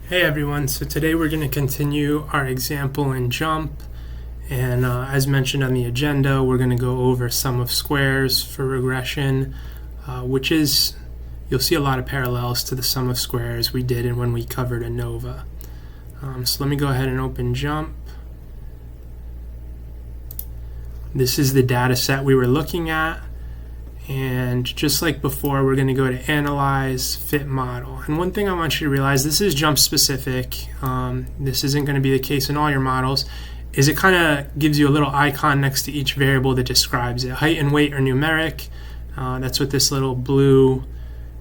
Hey everyone, so today we're going to continue our example in JUMP, and as mentioned on the agenda, we're going to go over sum of squares for regression, which is, you'll see a lot of parallels to the sum of squares we did when we covered ANOVA. So let me go ahead and open JUMP. This is the data set we were looking at. And just like before, we're going to go to Analyze, Fit Model. And one thing I want you to realize, this is JUMP specific. This isn't going to be the case in all your models, is it kind of gives you a little icon next to each variable that describes it. Height and weight are numeric. That's what this little blue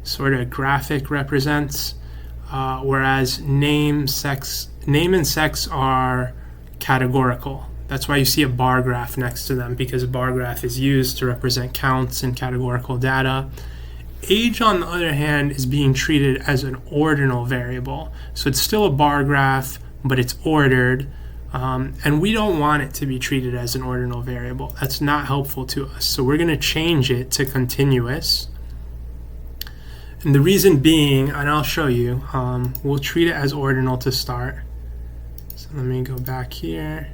sort of graphic represents. Whereas name and sex are categorical. That's why you see a bar graph next to them, because a bar graph is used to represent counts and categorical data. Age, on the other hand, is being treated as an ordinal variable. So it's still a bar graph, but it's ordered. And we don't want it to be treated as an ordinal variable. That's not helpful to us. So we're going to change it to continuous. And the reason being, and I'll show you, we'll treat it as ordinal to start. So let me go back here.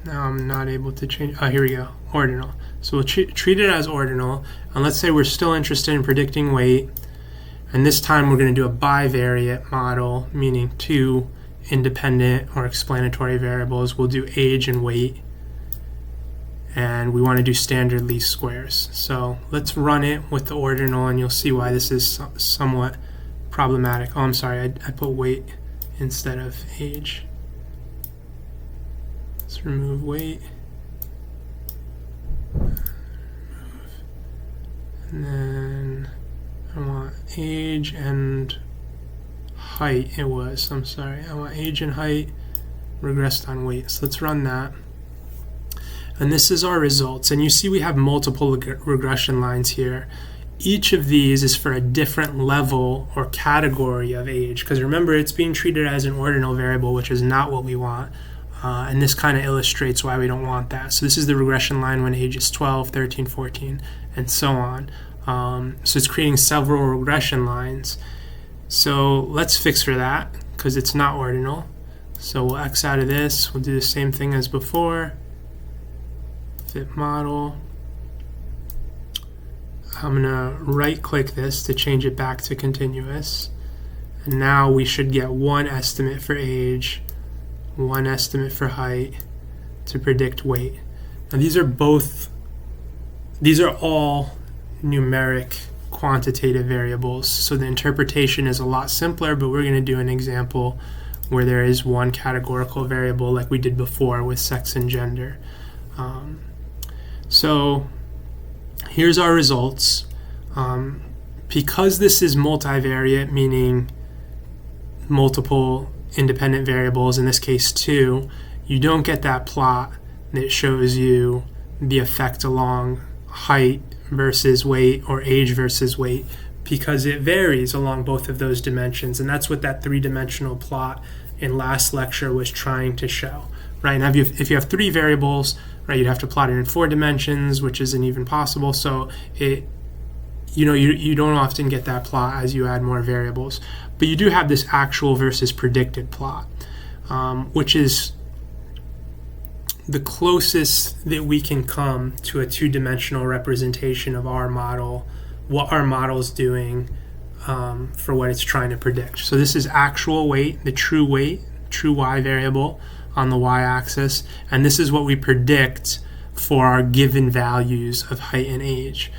Now I'm not able to change. Oh, here we go. Ordinal. So we'll treat it as ordinal. And let's say we're still interested in predicting weight. And this time we're going to do a bivariate model, meaning two independent or explanatory variables. We'll do age and weight. And we want to do standard least squares. So let's run it with the ordinal, and you'll see why this is somewhat problematic. Oh, I'm sorry. I put weight instead of age. Let's remove weight. And then I want age and height. I'm sorry. I want age and height regressed on weight. So let's run that. And this is our results. And you see we have multiple regression lines here. Each of these is for a different level or category of age. Because remember, it's being treated as an ordinal variable, which is not what we want. And this kind of illustrates why we don't want that. So this is the regression line when age is 12, 13, 14, and so on. So it's creating several regression lines. So let's fix for that, because it's not ordinal. So we'll X out of this. We'll do the same thing as before. Fit model. I'm going to right-click this to change it back to continuous. And now we should get one estimate for age, one estimate for height to predict weight. Now these are all numeric quantitative variables, so the interpretation is a lot simpler, but we're going to do an example where there is one categorical variable like we did before with sex and gender. So here's our results. Because this is multivariate, meaning multiple independent variables, in this case 2, you don't get that plot that shows you the effect along height versus weight or age versus weight, because it varies along both of those dimensions. And that's what that three-dimensional plot in last lecture was trying to show. Right? Now if you have three variables, right, you'd have to plot it in 4 dimensions, which isn't even possible. So you don't often get that plot as you add more variables. But you do have this actual versus predicted plot, which is the closest that we can come to a two-dimensional representation of our model, what our model's doing for what it's trying to predict. So this is actual weight, the true weight, true y variable on the y-axis, and this is what we predict for our given values of height and age.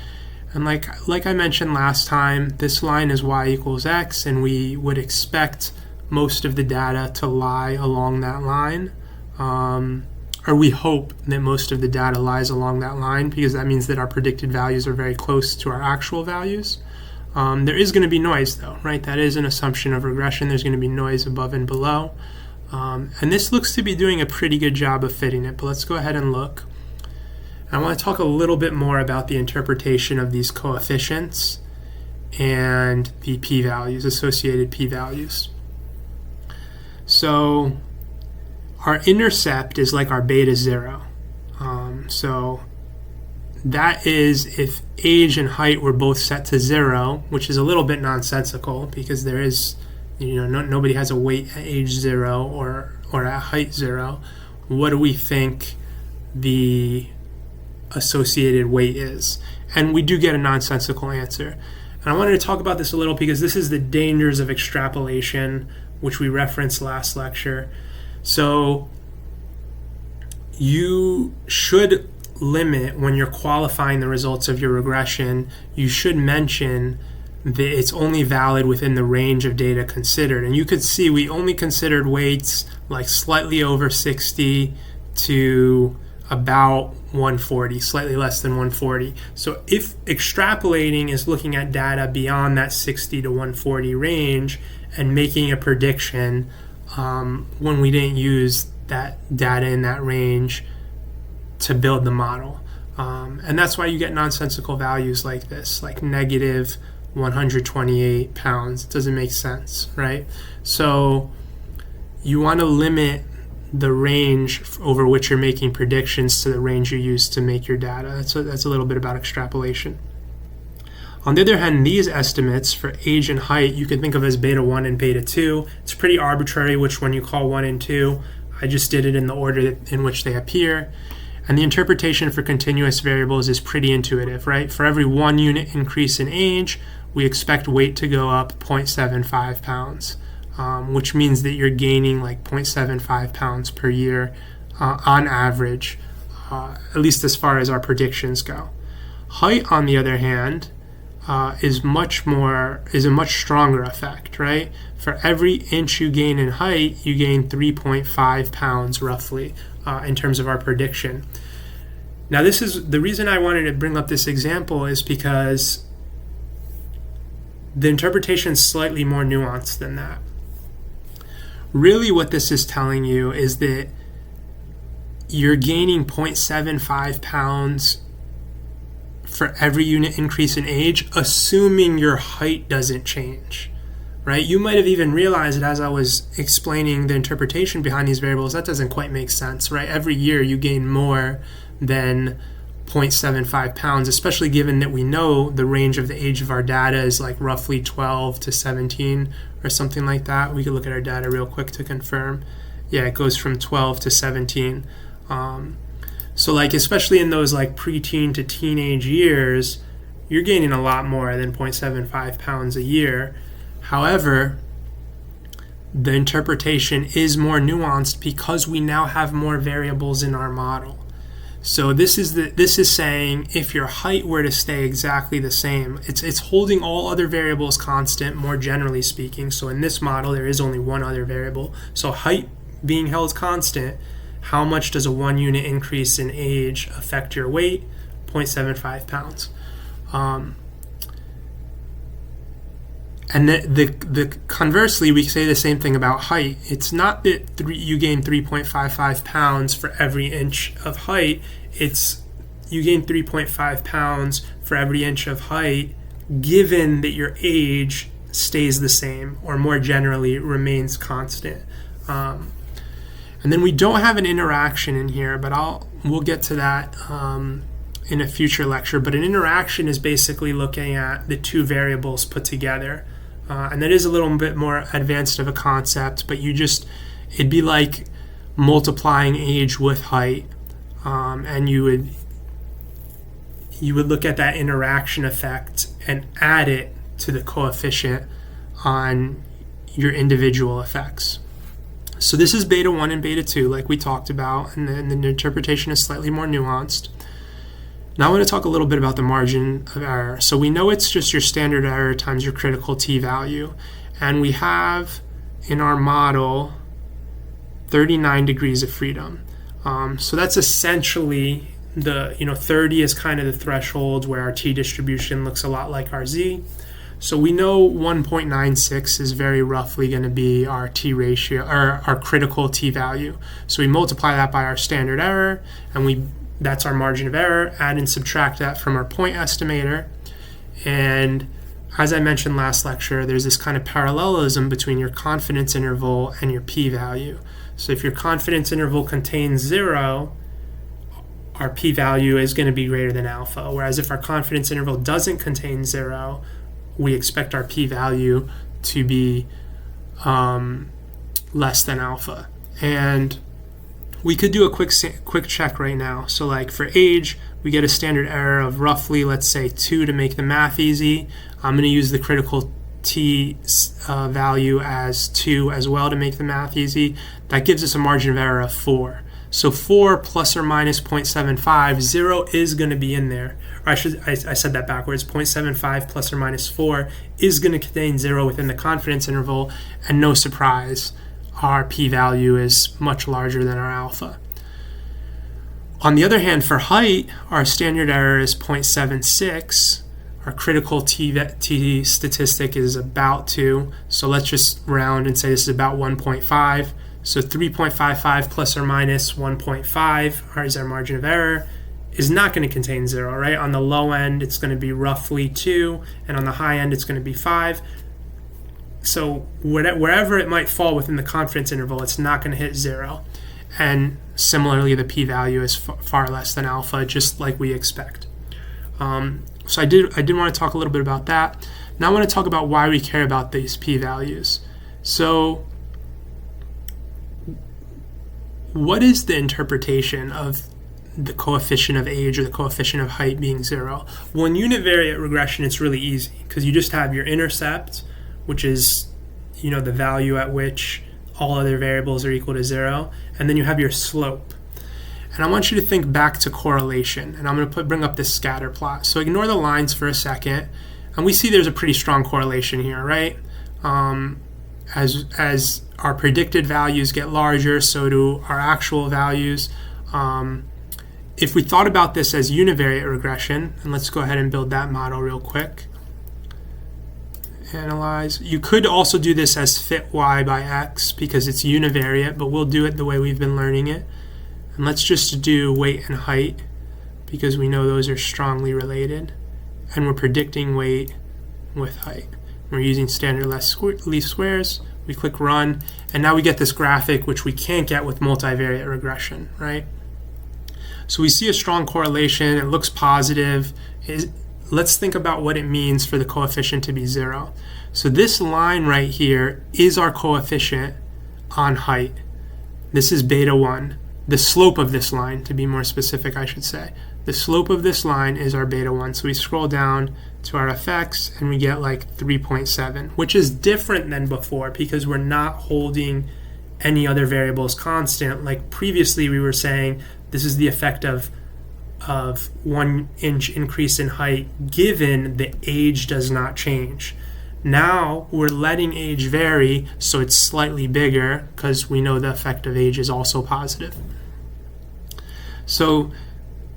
And like I mentioned last time, this line is y equals x, and we would expect most of the data to lie along that line. Or we hope that most of the data lies along that line, because that means that our predicted values are very close to our actual values. There is going to be noise though, right? That is an assumption of regression. There's going to be noise above and below. And this looks to be doing a pretty good job of fitting it, but let's go ahead and look. I want to talk a little bit more about the interpretation of these coefficients and the p-values, associated p-values. So our intercept is like our beta 0. So that is if age and height were both set to 0, which is a little bit nonsensical because there is, nobody has a weight at age 0 or at height 0. What do we think the associated weight is? And we do get a nonsensical answer. And I wanted to talk about this a little because this is the dangers of extrapolation, which we referenced last lecture. So you should limit, when you're qualifying the results of your regression, you should mention that it's only valid within the range of data considered. And you could see we only considered weights like slightly over 60 to about 140, slightly less than 140. So if extrapolating is looking at data beyond that 60 to 140 range and making a prediction when we didn't use that data in that range to build the model. And that's why you get nonsensical values like this, like negative 128 pounds. It doesn't make sense, right? So you want to limit the range over which you're making predictions to the range you use to make your data. That's a little bit about extrapolation. On the other hand, these estimates for age and height you can think of as beta 1 and beta 2. It's pretty arbitrary which one you call 1 and 2. I just did it in the order in which they appear. And the interpretation for continuous variables is pretty intuitive, right? For every 1 unit increase in age, we expect weight to go up 0.75 pounds, which means that you're gaining like 0.75 pounds per year on average, at least as far as our predictions go. Height, on the other hand, is a much stronger effect, right? For every inch you gain in height, you gain 3.5 pounds roughly in terms of our prediction. Now, this is the reason I wanted to bring up this example is because the interpretation is slightly more nuanced than that. Really, what this is telling you is that you're gaining 0.75 pounds for every unit increase in age, assuming your height doesn't change, right? You might have even realized it as I was explaining the interpretation behind these variables. That doesn't quite make sense, right? Every year you gain more than 0.75 pounds, especially given that we know the range of the age of our data is like roughly 12 to 17 or something like that. We could look at our data real quick to confirm. Yeah, it goes from 12 to 17. So like, especially in those like preteen to teenage years, you're gaining a lot more than 0.75 pounds a year. However, the interpretation is more nuanced because we now have more variables in our model. So this is saying if your height were to stay exactly the same, it's holding all other variables constant, more generally speaking. So in this model, there is only one other variable. So height being held constant, how much does a 1 unit increase in age affect your weight? 0.75 pounds. And the conversely, we say the same thing about height. It's not that you gain 3.55 pounds for every inch of height. It's you gain 3.5 pounds for every inch of height, given that your age stays the same, or more generally remains constant. And then we don't have an interaction in here, but we'll get to that in a future lecture. But an interaction is basically looking at the two variables put together. And that is a little bit more advanced of a concept, but it'd be like multiplying age with height, and you would look at that interaction effect and add it to the coefficient on your individual effects. So this is beta 1 and beta 2, like we talked about, and the interpretation is slightly more nuanced. Now I want to talk a little bit about the margin of error. So we know it's just your standard error times your critical t-value. And we have in our model 39 degrees of freedom. So that's essentially 30 is kind of the threshold where our t-distribution looks a lot like our z. So we know 1.96 is very roughly going to be our t-ratio, or our critical t-value. So we multiply that by our standard error, and that's our margin of error, add and subtract that from our point estimator. And as I mentioned last lecture, there's this kind of parallelism between your confidence interval and your p-value. So if your confidence interval contains 0, our p-value is going to be greater than alpha. Whereas if our confidence interval doesn't contain 0, we expect our p-value to be less than alpha. And we could do a quick check right now. So like for age, we get a standard error of roughly, let's say 2 to make the math easy. I'm going to use the critical t value as 2 as well to make the math easy. That gives us a margin of error of 4. So 4 plus or minus 0.75, 0 is going to be in there. Or I said that backwards. 0.75 plus or minus 4 is going to contain 0 within the confidence interval, and no surprise, our p-value is much larger than our alpha. On the other hand, for height, our standard error is 0.76. Our critical t statistic is about 2. So let's just round and say this is about 1.5. So 3.55 plus or minus 1.5 is our margin of error, is not going to contain 0, right? On the low end, it's going to be roughly 2, and on the high end, it's going to be 5. So wherever it might fall within the confidence interval, it's not going to hit 0. And similarly, the p-value is far less than alpha, just like we expect. So I did want to talk a little bit about that. Now I want to talk about why we care about these p-values. So what is the interpretation of the coefficient of age or the coefficient of height being 0? Well, in univariate regression, it's really easy because you just have your intercept, which is, the value at which all other variables are equal to 0, and then you have your slope. And I want you to think back to correlation, and I'm going to bring up this scatter plot. So ignore the lines for a second, and we see there's a pretty strong correlation here, right? As our predicted values get larger, so do our actual values. If we thought about this as univariate regression, and let's go ahead and build that model real quick. Analyze. You could also do this as fit y by x because it's univariate, but we'll do it the way we've been learning it. And let's just do weight and height because we know those are strongly related. And we're predicting weight with height. We're using standard least squares. We click run, and now we get this graphic, which we can't get with multivariate regression, right? So we see a strong correlation. It looks positive. Let's think about what it means for the coefficient to be 0. So this line right here is our coefficient on height. This is beta 1. The slope of this line, to be more specific, I should say. The slope of this line is our beta 1. So we scroll down to our fx and we get like 3.7, which is different than before because we're not holding any other variables constant. Like previously we were saying this is the effect of 1 inch increase in height given the age does not change. Now we're letting age vary, so it's slightly bigger because we know the effect of age is also positive. So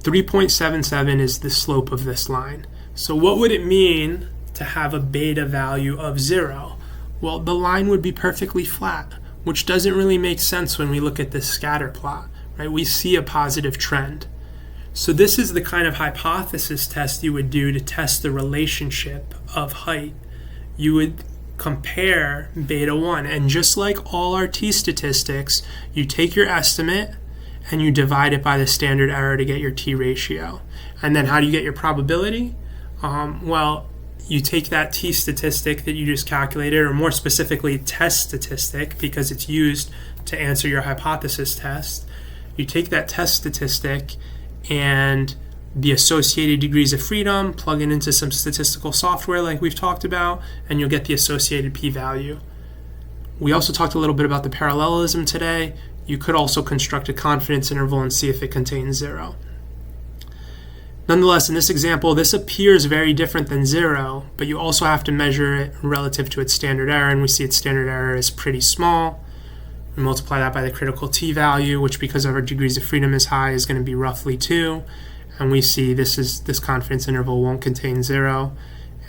3.77 is the slope of this line. So what would it mean to have a beta value of 0? Well, the line would be perfectly flat, which doesn't really make sense when we look at this scatter plot, right? We see a positive trend. So this is the kind of hypothesis test you would do to test the relationship of height. You would compare beta 1, and just like all our t statistics, you take your estimate and you divide it by the standard error to get your t ratio. And then how do you get your probability? Well, you take that t statistic that you just calculated, or more specifically test statistic because it's used to answer your hypothesis test. You take that test statistic and the associated degrees of freedom, plug it into some statistical software like we've talked about, and you'll get the associated p-value. We also talked a little bit about the parallelism today. You could also construct a confidence interval and see if it contains 0. Nonetheless, in this example, this appears very different than 0, but you also have to measure it relative to its standard error, and we see its standard error is pretty small. We multiply that by the critical t-value, which because of our degrees of freedom is high is going to be roughly 2. And we see this confidence interval won't contain 0.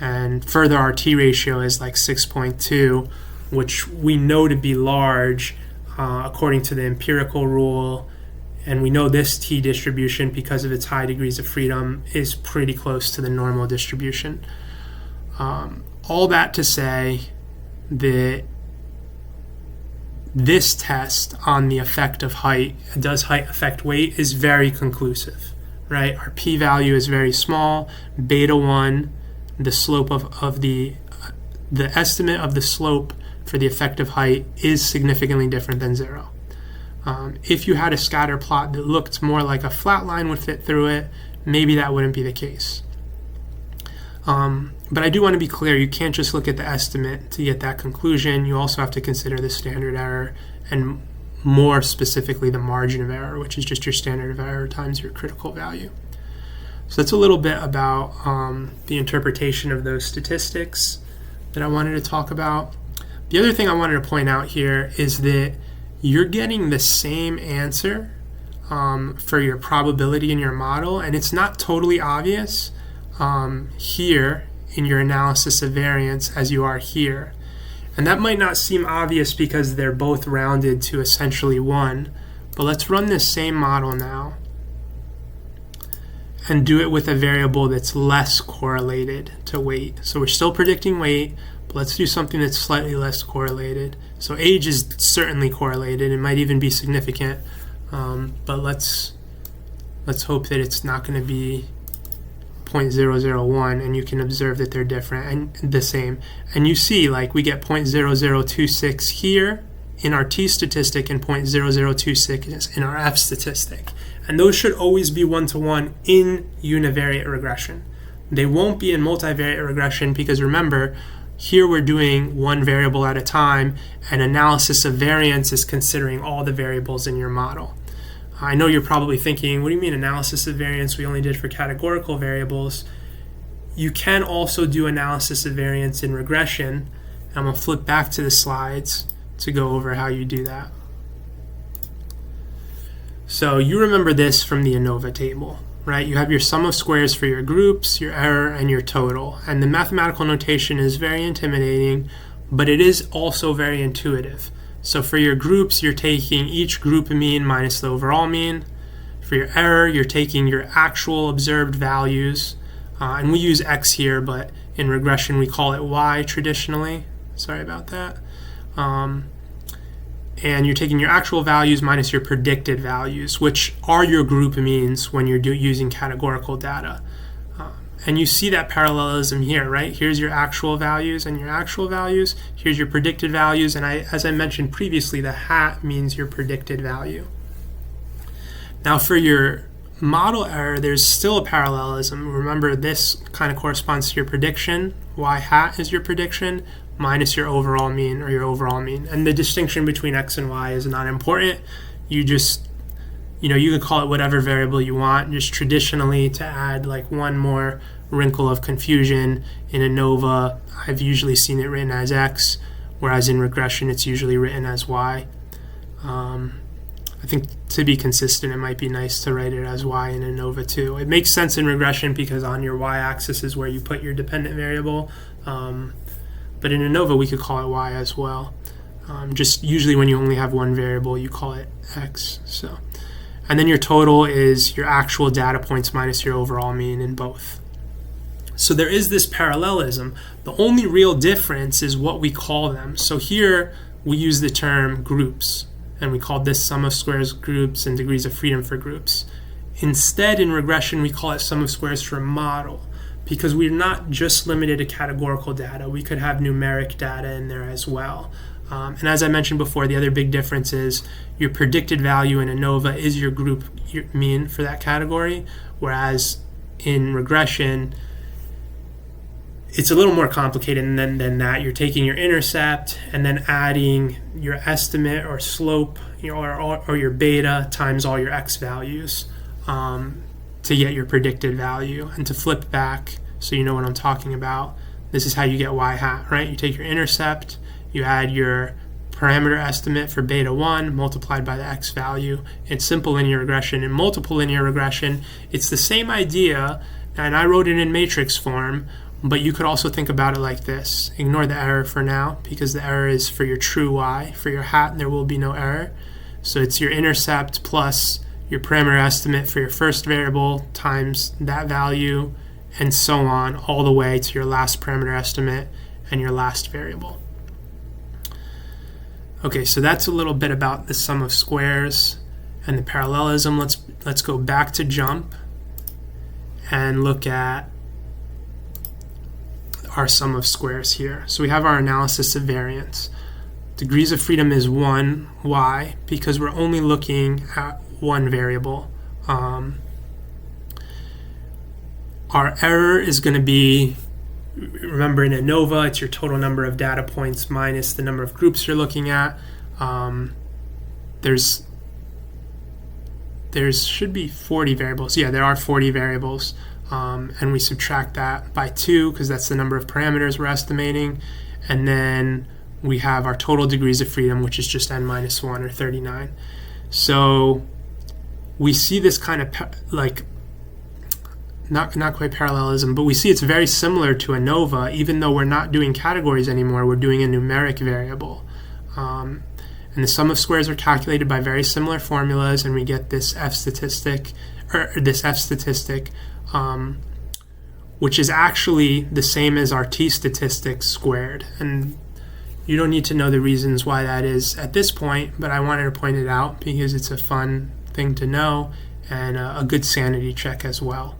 And further, our t-ratio is like 6.2, which we know to be large according to the empirical rule. And we know this t distribution, because of its high degrees of freedom, is pretty close to the normal distribution. All that to say that this test on the effect of height, does height affect weight, is very conclusive, right? Our p-value is very small. Beta 1, the slope of the estimate of the slope for the effective height is significantly different than 0. If you had a scatter plot that looked more like a flat line would fit through it, maybe that wouldn't be the case. But I do want to be clear, you can't just look at the estimate to get that conclusion. You also have to consider the standard error, and more specifically the margin of error, which is just your standard of error times your critical value. So that's a little bit about the interpretation of those statistics that I wanted to talk about. The other thing I wanted to point out here is that you're getting the same answer for your probability in your model, and it's not totally obvious here in your analysis of variance as you are here. And that might not seem obvious because they're both rounded to essentially 1, but let's run this same model now and do it with a variable that's less correlated to weight. So we're still predicting weight, but let's do something that's slightly less correlated. So age is certainly correlated. It might even be significant, but let's hope that it's not going to be 0.001, and you can observe that they're different and the same. And you see, like, we get 0.0026 here in our t statistic and 0.0026 in our f statistic. And those should always be 1-to-1 in univariate regression. They won't be in multivariate regression because, remember, here we're doing one variable at a time, and analysis of variance is considering all the variables in your model. I know you're probably thinking, what do you mean analysis of variance? We only did for categorical variables. You can also do analysis of variance in regression. I'm going to flip back to the slides to go over how you do that. So you remember this from the ANOVA table, right? You have your sum of squares for your groups, your error, and your total. And the mathematical notation is very intimidating, but it is also very intuitive. So for your groups, you're taking each group mean minus the overall mean. For your error, you're taking your actual observed values. And we use x here, but in regression we call it y traditionally. Sorry about that. And you're taking your actual values minus your predicted values, which are your group means when you're using categorical data. And you see that parallelism here, right? Here's your actual values and your actual values. Here's your predicted values. And as I mentioned previously, the hat means your predicted value. Now for your model error, there's still a parallelism. Remember, this kind of corresponds to your prediction. Y hat is your prediction minus your overall mean or your overall mean. And the distinction between x and y is not important. You just, you can call it whatever variable you want, just traditionally to add like one more wrinkle of confusion. In ANOVA, I've usually seen it written as x, whereas in regression it's usually written as y. I think to be consistent, it might be nice to write it as y in ANOVA too. It makes sense in regression because on your y-axis is where you put your dependent variable, but in ANOVA we could call it y as well. Just usually when you only have one variable, you call it x. So. And then your total is your actual data points minus your overall mean in both. So there is this parallelism. The only real difference is what we call them. So here we use the term groups, and we call this sum of squares groups and degrees of freedom for groups. Instead, in regression, we call it sum of squares for model, because we're not just limited to categorical data. We could have numeric data in there as well. And as I mentioned before, the other big difference is your predicted value in ANOVA is your group mean for that category, whereas in regression, it's a little more complicated than that. You're taking your intercept and then adding your estimate or slope or your beta times all your x values to get your predicted value. And to flip back so you know what I'm talking about, this is how you get y hat, right? You take your intercept, you add your parameter estimate for beta 1 multiplied by the x value. It's simple linear regression. In multiple linear regression, it's the same idea, and I wrote it in matrix form, but you could also think about it like this. Ignore the error for now, because the error is for your true y. For your hat, there will be no error. So it's your intercept plus your parameter estimate for your first variable times that value, and so on, all the way to your last parameter estimate and your last variable. Okay, so that's a little bit about the sum of squares and the parallelism. Let's go back to jump and look at our sum of squares here. So we have our analysis of variance. Degrees of freedom is 1. Why? Because we're only looking at one variable. Our error is going to be, remember in ANOVA, it's your total number of data points minus the number of groups you're looking at. There should be 40 variables. Yeah, there are 40 variables. And we subtract that by 2 because that's the number of parameters we're estimating. And then we have our total degrees of freedom, which is just n minus 1, or 39. So we see this kind of not quite parallelism, but we see it's very similar to ANOVA. Even though we're not doing categories anymore, we're doing a numeric variable. And the sum of squares are calculated by very similar formulas, and we get this F statistic, which is actually the same as our T statistic squared. And you don't need to know the reasons why that is at this point, but I wanted to point it out because it's a fun thing to know and a good sanity check as well.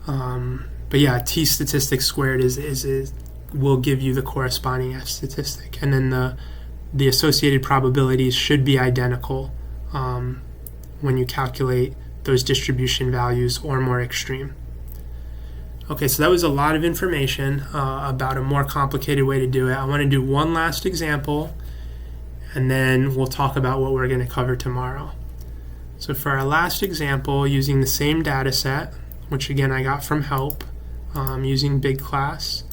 But yeah, T statistic squared will give you the corresponding F statistic, and then the associated probabilities should be identical when you calculate those distribution values or more extreme. Okay, so that was a lot of information about a more complicated way to do it. I want to do one last example, and then we'll talk about what we're going to cover tomorrow. So for our last example, using the same data set, which again I got from help, using big class,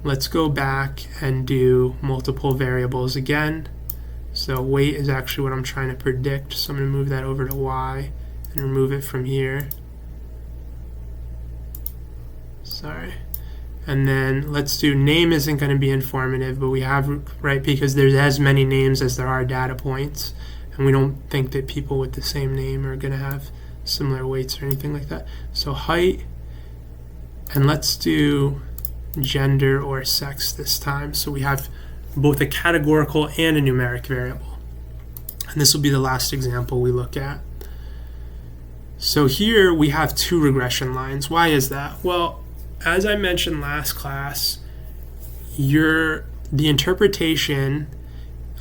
let's go back and do multiple variables again. So weight is actually what I'm trying to predict, so I'm going to move that over to Y and remove it from here. Sorry. And then let's do name isn't going to be informative, but we have, right, because there's as many names as there are data points, and we don't think that people with the same name are going to have similar weights or anything like that. So height, and let's do gender or sex this time. So we have both a categorical and a numeric variable. And this will be the last example we look at. So here we have 2 regression lines. Why is that? Well, as I mentioned last class, the interpretation,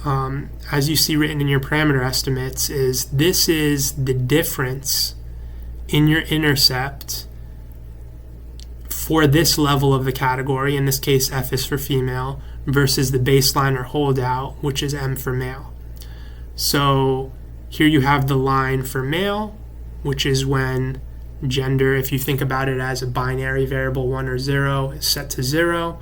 as you see written in your parameter estimates, this is the difference in your intercept for this level of the category. In this case, F is for female, versus the baseline or holdout, which is M for male. So here you have the line for male, which is when gender, if you think about it as a binary variable 1 or 0, is set to 0.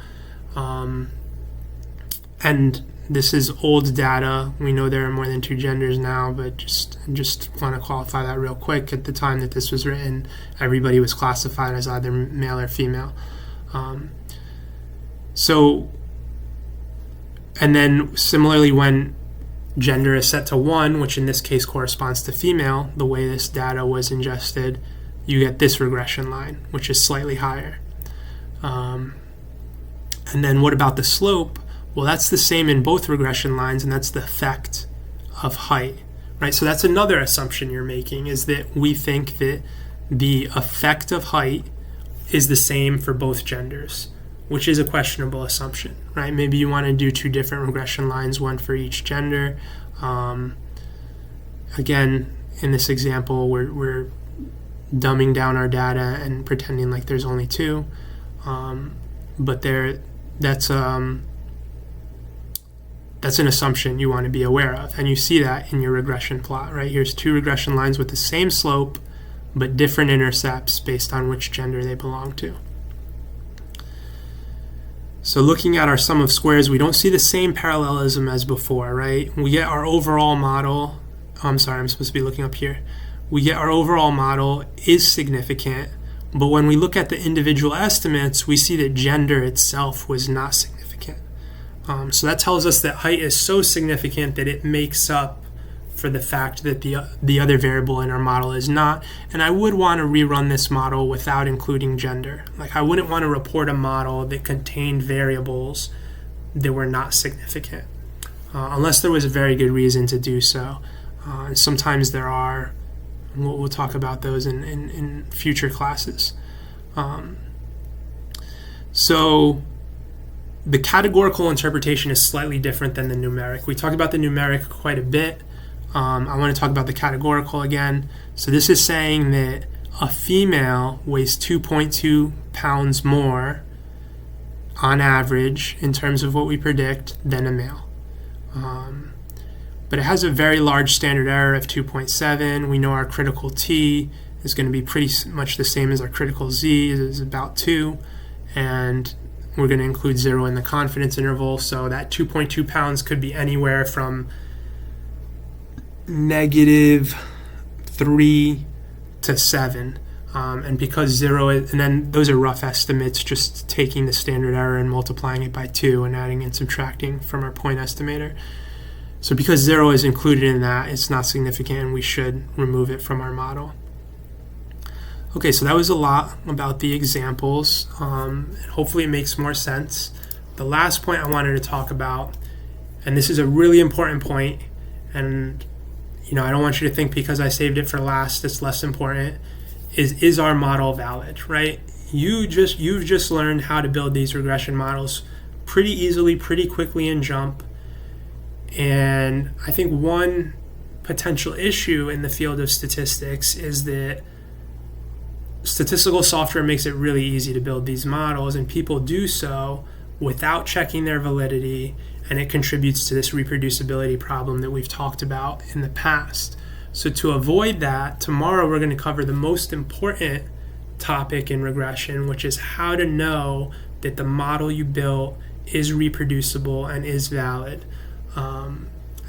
And this is old data. We know there are more than 2 genders now, but just want to qualify that real quick. At the time that this was written, everybody was classified as either male or female. And then similarly, when gender is set to 1, which in this case corresponds to female, the way this data was ingested, you get this regression line, which is slightly higher. And then what about the slope? Well, that's the same in both regression lines, and that's the effect of height, right? So that's another assumption you're making, is that we think that the effect of height is the same for both genders, which is a questionable assumption, right? Maybe you want to do 2 different regression lines, one for each gender. Again, in this example, we're dumbing down our data and pretending like there's only 2, but that's an assumption you want to be aware of, and you see that in your regression plot, right? Here's 2 regression lines with the same slope, but different intercepts based on which gender they belong to. So looking at our sum of squares, we don't see the same parallelism as before, right? We get our overall model, I'm supposed to be looking up here. We get our overall model is significant, but when we look at the individual estimates, we see that gender itself was not significant. So that tells us that height is so significant that it makes up for the fact that the other variable in our model is not. And I would want to rerun this model without including gender. Like, I wouldn't want to report a model that contained variables that were not significant, unless there was a very good reason to do so. And sometimes there are, We'll talk about those in future classes. So the categorical interpretation is slightly different than the numeric. We talked about the numeric quite a bit. I want to talk about the categorical again. So this is saying that a female weighs 2.2 pounds more on average in terms of what we predict than a male. But it has a very large standard error of 2.7. We know our critical T is going to be pretty much the same as our critical Z, is about 2. And we're going to include 0 in the confidence interval. So that 2.2 pounds could be anywhere from -3 to 7. And because 0 is, and then those are rough estimates, just taking the standard error and multiplying it by 2 and adding and subtracting from our point estimator. So because 0 is included in that, it's not significant and we should remove it from our model. Okay, so that was a lot about the examples. Hopefully it makes more sense. The last point I wanted to talk about, and this is a really important point, and I don't want you to think because I saved it for last it's less important, is our model valid, right? You've just learned how to build these regression models pretty easily, pretty quickly in JUMP. And I think one potential issue in the field of statistics is that statistical software makes it really easy to build these models, and people do so without checking their validity, and it contributes to this reproducibility problem that we've talked about in the past. So to avoid that, tomorrow we're going to cover the most important topic in regression, which is how to know that the model you built is reproducible and is valid.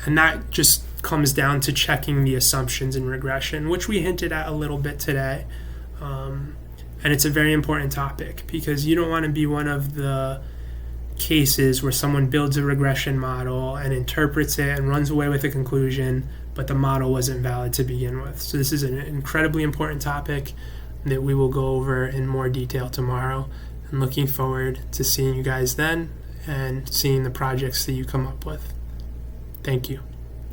And that just comes down to checking the assumptions in regression, which we hinted at a little bit today. And it's a very important topic because you don't want to be one of the cases where someone builds a regression model and interprets it and runs away with a conclusion, but the model wasn't valid to begin with. So this is an incredibly important topic that we will go over in more detail tomorrow. I'm looking forward to seeing you guys then and seeing the projects that you come up with. Thank you.